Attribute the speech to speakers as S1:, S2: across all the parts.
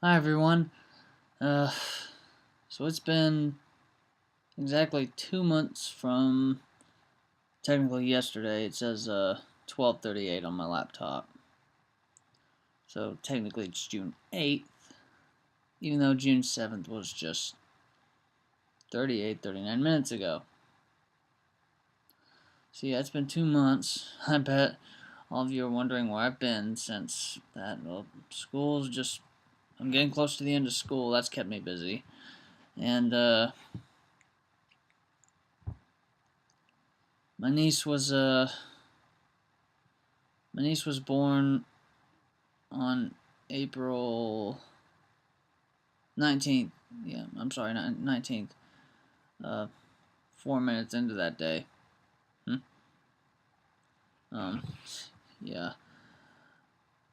S1: Hi everyone. Uh, so it's been exactly 2 months from technically yesterday. It says 12:38 on my laptop. So technically it's June 8th, even though June 7th was just 39 minutes ago. So yeah, it's been 2 months. I bet all of you are wondering where I've been since that. Well, school's just I'm getting close to the end of school. That's kept me busy, and my niece was uh my niece was born on April 19th. Yeah, I'm sorry, 19th. Uh, 4 minutes into that day. Hmm? Um, yeah.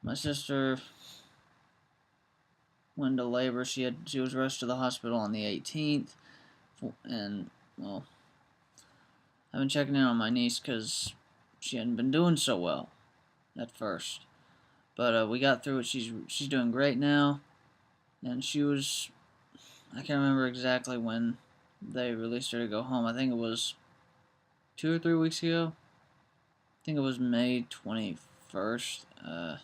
S1: My sister went into labor. She was rushed to the hospital on the 18th, and well, I've been checking in on my niece because she hadn't been doing so well at first. But we got through it. She's doing great now, and she was. I can't remember exactly when they released her to go home. I think it was 2 or 3 weeks ago. I think it was May 21st. I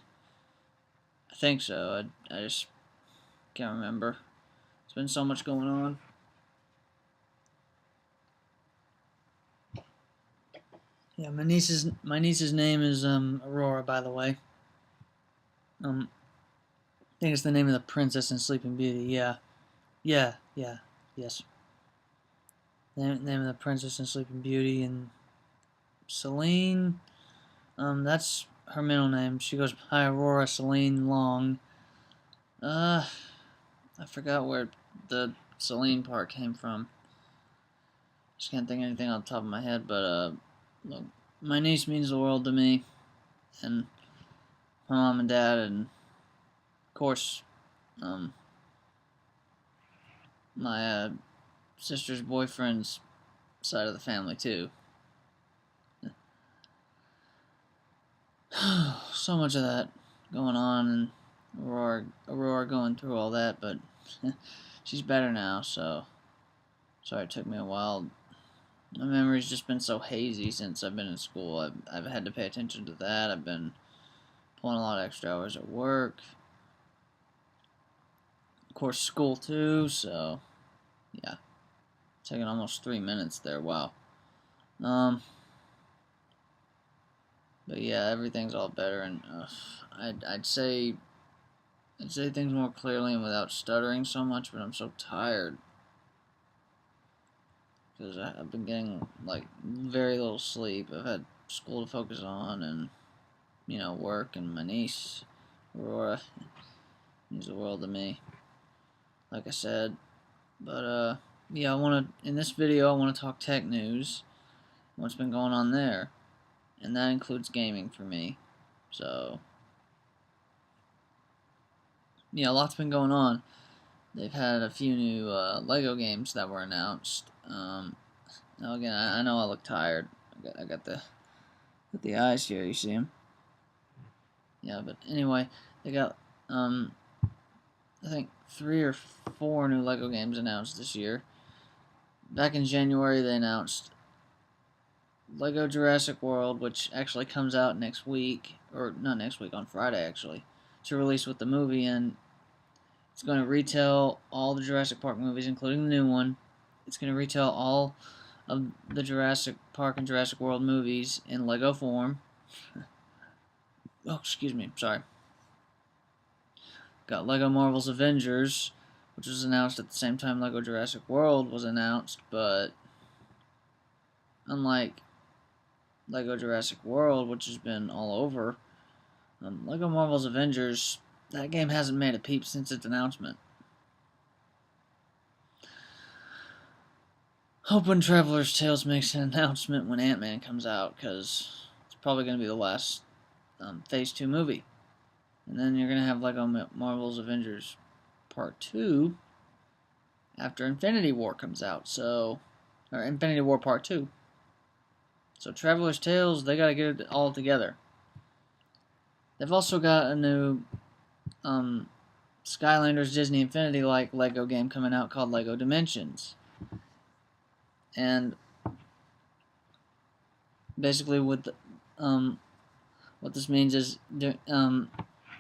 S1: think so. I just can't remember. There's been so much going on. Yeah, my niece's name is Aurora, by the way. I think it's the name of the princess in Sleeping Beauty. Yeah, yes. Name of the princess in Sleeping Beauty, and Celine. That's her middle name. She goes by Aurora Celine Long. Uh, I forgot where the Celine part came from. Just can't think of anything off the top of my head, but look, my niece means the world to me, and my mom and dad, and of course, um, my sister's boyfriend's side of the family too. So much of that going on, and Aurora going through all that, but she's better now. So sorry it took me a while. My memory's just been so hazy since I've been in school. I've had to pay attention to that. I've been pulling a lot of extra hours at work. Of course, school too. So yeah, taking almost 3 minutes there. Wow. Um, but yeah, everything's all better, and I'd say things more clearly and without stuttering so much. But I'm so tired because I've been getting like very little sleep. I've had school to focus on, and work, and my niece Aurora means the world to me. Like I said, but yeah, I want to in this video I want to talk tech news, what's been going on there, and that includes gaming for me. So yeah, a lot's been going on. They've had a few new Lego games that were announced. Now again, I know I look tired. I got the eyes here. You see them? Yeah, but anyway, they got I think 3 or 4 new Lego games announced this year. Back in January, they announced Lego Jurassic World, which actually comes out next week, or not next week, on Friday actually, to release with the movie, and it's going to retell all the Jurassic Park movies, including the new one. It's going to retell all of the Jurassic Park and Jurassic World movies in Lego form. Oh, excuse me, sorry. Got Lego Marvel's Avengers, which was announced at the same time Lego Jurassic World was announced, but unlike Lego Jurassic World, which has been all over, Lego Marvel's Avengers, that game hasn't made a peep since its announcement. Hoping Traveler's Tales makes an announcement when Ant-Man comes out, because it's probably going to be the last Phase 2 movie. And then you're going to have Lego Marvel's Avengers Part 2 after Infinity War comes out, or Infinity War Part 2. So Traveler's Tales, they got to get it all together. They've also got a new Skylanders Disney Infinity like Lego game coming out called Lego Dimensions. And basically what this means is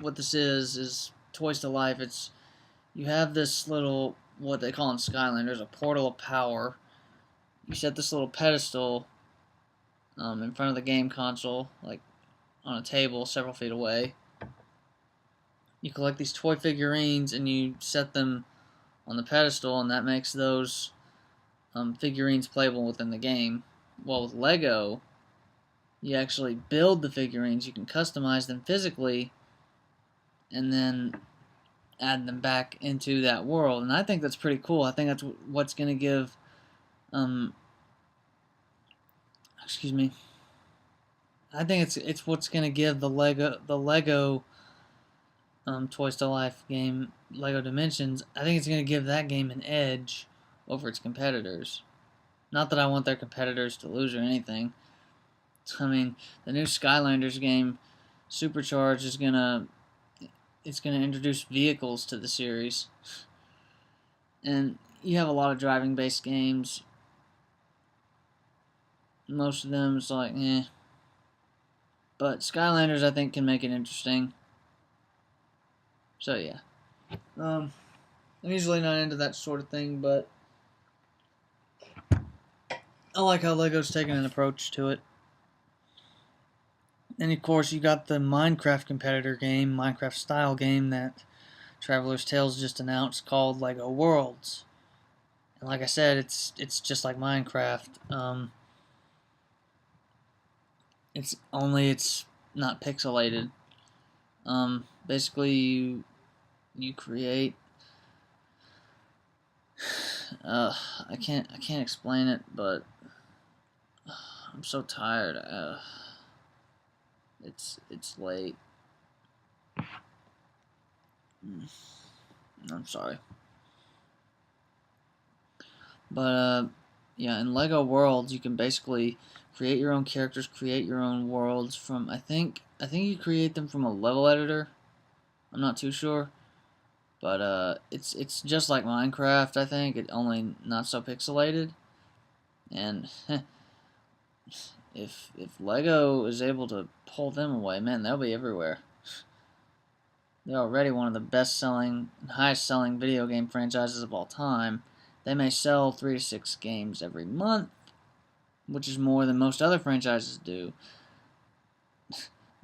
S1: what this is Toys to Life. It's you have this little, what they call in Skylanders, a portal of power. You set this little pedestal in front of the game console, like on a table several feet away. You collect these toy figurines and you set them on the pedestal, and that makes those figurines playable within the game. Well, with Lego, you actually build the figurines. You can customize them physically and then add them back into that world. And I think that's pretty cool. I think that's what's going to give excuse me. I think it's what's going to give the Lego Toys to Life game, Lego Dimensions, I think it's going to give that game an edge over its competitors. Not that I want their competitors to lose or anything. I mean, the new Skylanders game, Supercharged, is gonna introduce vehicles to the series, and you have a lot of driving-based games. Most of them is like, eh. But Skylanders, I think, can make it interesting. So yeah, I'm usually not into that sort of thing, but I like how Lego's taking an approach to it. And of course, you got the Minecraft competitor game, Minecraft style game that Traveler's Tales just announced called Lego Worlds. And like I said, it's just like Minecraft. It's not pixelated. Basically, you create. I can't explain it, but I'm so tired. It's late. I'm sorry. But yeah, in Lego Worlds, you can basically create your own characters, create your own worlds from I think you create them from a level editor. I'm not too sure, but it's just like Minecraft. I think it only not so pixelated. And if Lego is able to pull them away, man, they'll be everywhere. They're already one of the best-selling, highest-selling video game franchises of all time. They may sell 3 to 6 games every month, which is more than most other franchises do.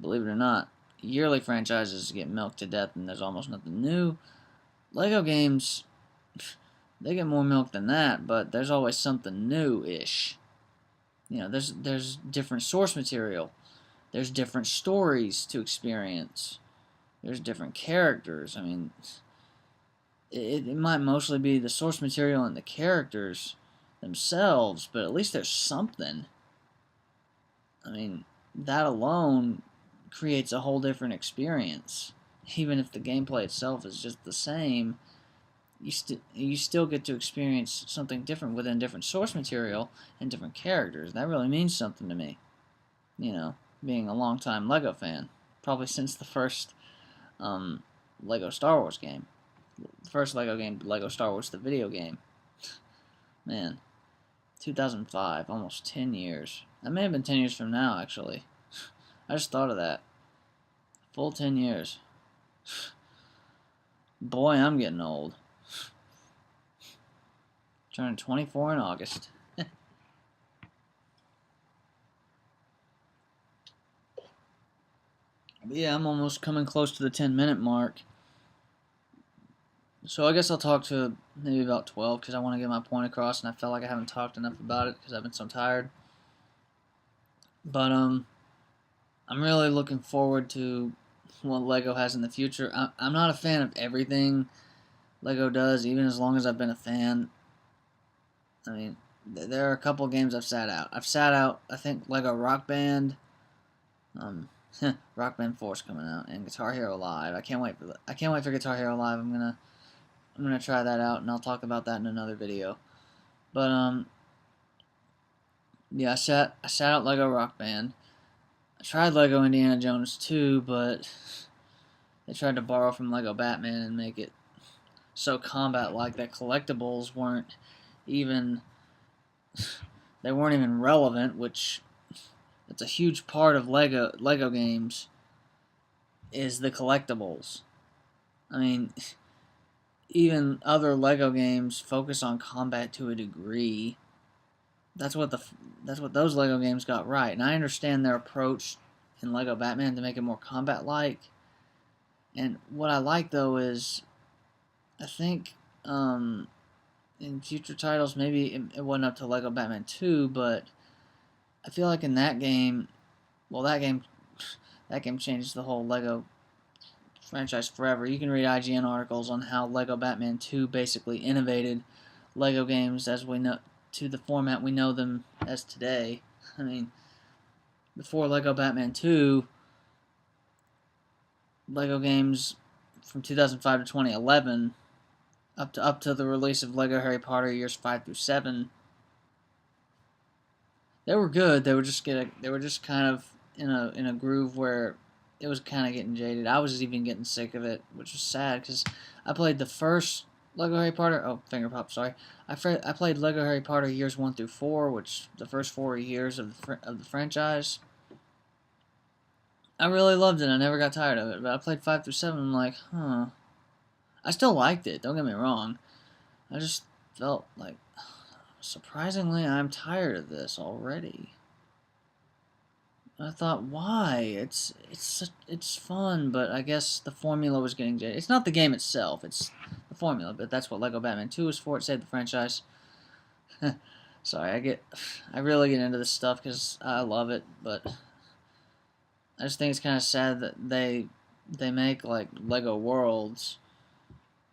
S1: Believe it or not, yearly franchises get milked to death and there's almost nothing new. Lego games, they get more milk than that, but there's always something new-ish. You know, there's different source material. There's different stories to experience. There's different characters. I mean, it might mostly be the source material and the characters themselves, but at least there's something. I mean, that alone creates a whole different experience. Even if the gameplay itself is just the same, you still get to experience something different within different source material and different characters. That really means something to me. You know, being a longtime Lego fan, probably since the first Lego Star Wars game. The first Lego game, Lego Star Wars, the video game. Man, 2005, almost 10 years. That may have been 10 years from now, actually. I just thought of that. Full 10 years. Boy, I'm getting old. Turning 24 in August. But yeah, I'm almost coming close to the 10-minute mark. So I guess I'll talk to maybe about 12 because I want to get my point across, and I felt like I haven't talked enough about it because I've been so tired. But I'm really looking forward to what Lego has in the future. I'm not a fan of everything Lego does, even as long as I've been a fan. I mean, there are a couple games I've sat out. I think, Lego Rock Band. Rock Band 4 is coming out, and Guitar Hero Live. I can't wait for Guitar Hero Live. I'm gonna try that out, and I'll talk about that in another video. But yeah, I sat out Lego Rock Band. I tried Lego Indiana Jones 2, but they tried to borrow from Lego Batman and make it so combat-like that collectibles weren't even relevant, which it's a huge part of Lego games is the collectibles. I mean, even other Lego games focus on combat to a degree. That's what those Lego games got right. And I understand their approach in Lego Batman to make it more combat-like. And what I like, though, is I think in future titles, maybe it wasn't up to Lego Batman 2, but I feel like in that game, well, that game changed the whole Lego franchise forever. You can read IGN articles on how Lego Batman 2 basically innovated Lego games as we know to the format we know them as today. I mean, before Lego Batman 2, Lego games from 2005 to 2011, up to the release of Lego Harry Potter years 5 through 7, they were good. They were just kind of in a groove where it was kind of getting jaded. I was even getting sick of it, which was sad because I played the first Lego Harry Potter. Oh, finger pop. Sorry. I played Lego Harry Potter years 1 through 4, which the first 4 years of the franchise. I really loved it. I never got tired of it. But I played 5 through 7. I'm like, huh. I still liked it. Don't get me wrong. I just felt like, surprisingly, I'm tired of this already. I thought, why? It's fun, but I guess the formula was getting jaded. It's not the game itself, it's the formula, but that's what Lego Batman 2 is for. It saved the franchise. Sorry, I really get into this stuff because I love it, but I just think it's kind of sad that they make like Lego Worlds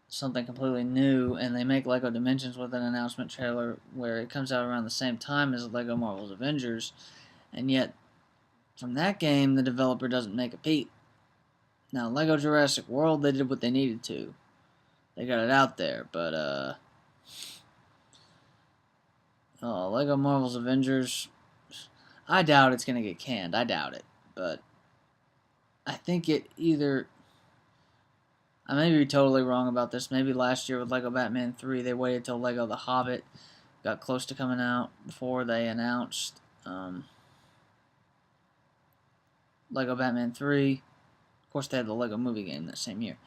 S1: something completely new, and they make Lego Dimensions with an announcement trailer where it comes out around the same time as Lego Marvel's Avengers, and yet from that game the developer doesn't make a peep. Now Lego Jurassic World, they did what they needed to. They got it out there, but Lego Marvel's Avengers, I doubt it's going to get canned. I doubt it, but I think it either... I may be totally wrong about this. Maybe last year with Lego Batman 3, they waited till Lego The Hobbit got close to coming out before they announced Lego Batman 3. Of course, they had the Lego Movie game that same year.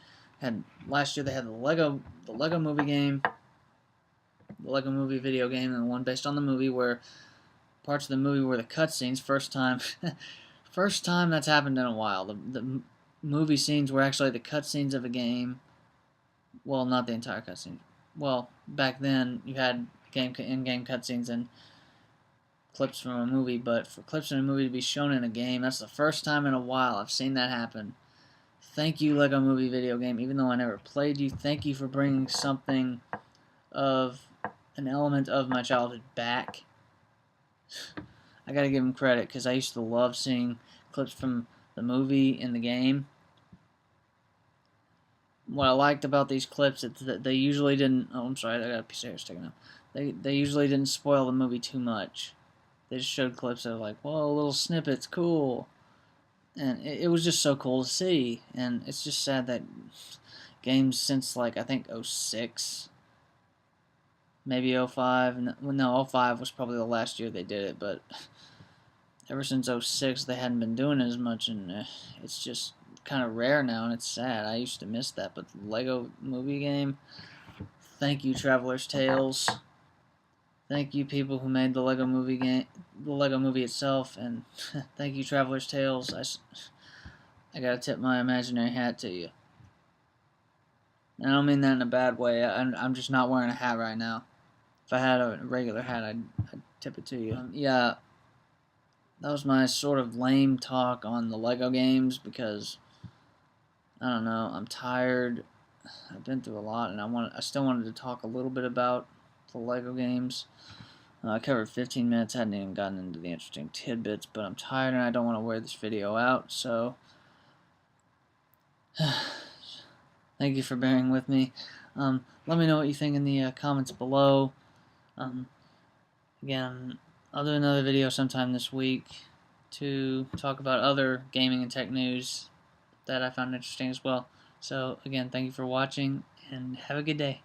S1: Last year they had the Lego Movie game, the Lego Movie video game, and the one based on the movie where parts of the movie were the cutscenes. First time that's happened in a while. The movie scenes were actually the cutscenes of a game. Well, not the entire cutscene. Well, back then you had in-game cutscenes and clips from a movie, but for clips in a movie to be shown in a game, that's the first time in a while I've seen that happen. Thank you, Lego Movie video game. Even though I never played you, thank you for bringing something of an element of my childhood back. I gotta give them credit because I used to love seeing clips from the movie in the game. What I liked about these clips is that they usually didn't... Oh, I'm sorry, I got a piece of hair sticking out. They usually didn't spoil the movie too much. They just showed clips of like, whoa, little snippets, cool. And it was just so cool to see. And it's just sad that games since like, I think 06, maybe 05. No, 05 was probably the last year they did it, but ever since 06 they hadn't been doing it as much, and it's just kind of rare now, and it's sad. I used to miss that, but the Lego Movie game, thank you, Traveler's Tales. Thank you, people who made the Lego Movie game, the Lego Movie itself, and thank you, Traveler's Tales. I gotta tip my imaginary hat to you. And I don't mean that in a bad way. I'm just not wearing a hat right now. If I had a regular hat, I'd tip it to you. Yeah, that was my sort of lame talk on the Lego games because I don't know. I'm tired. I've been through a lot, and I still wanted to talk a little bit about the Lego games. I covered 15 minutes, hadn't even gotten into the interesting tidbits, but I'm tired and I don't want to wear this video out, so thank you for bearing with me. Let me know what you think in the comments below. Again, I'll do another video sometime this week to talk about other gaming and tech news that I found interesting as well. So again, thank you for watching, and have a good day.